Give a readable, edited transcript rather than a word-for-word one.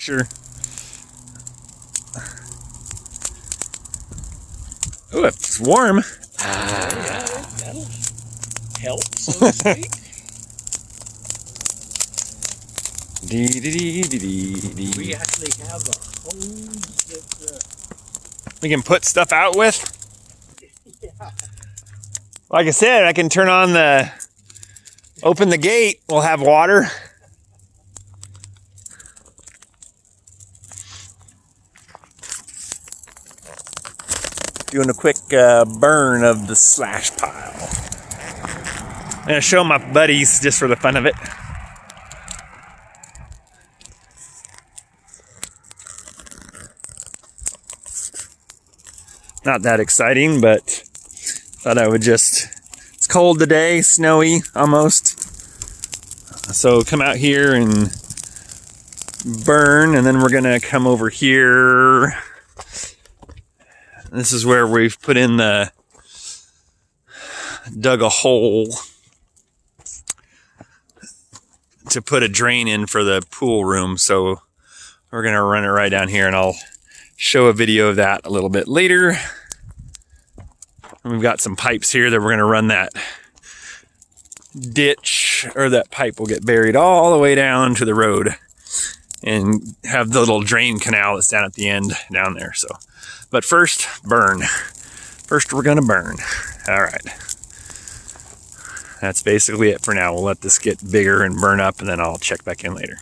picture. Oh, it's warm. Yeah, that'll help, so to speak. We actually have a hose that we can put stuff out with. yeah. Like I said, I can turn on open the gate. We'll have water. Doing a quick burn of the slash pile. I'm gonna show my buddies just for the fun of it. Not that exciting, but thought I would just, it's cold today, snowy almost. So come out here and burn, and then we're gonna come over here. This is where we've put in dug a hole to put a drain in for the pool room. So we're gonna run it right down here, and I'll show a video of that a little bit later. And we've got some pipes here that we're gonna run that ditch, or that pipe will get buried all the way down to the road and have the little drain canal that's down at the end down there. So, but first, burn. First, we're gonna burn. All right. That's basically it for now. We'll let this get bigger and burn up, and then I'll check back in later.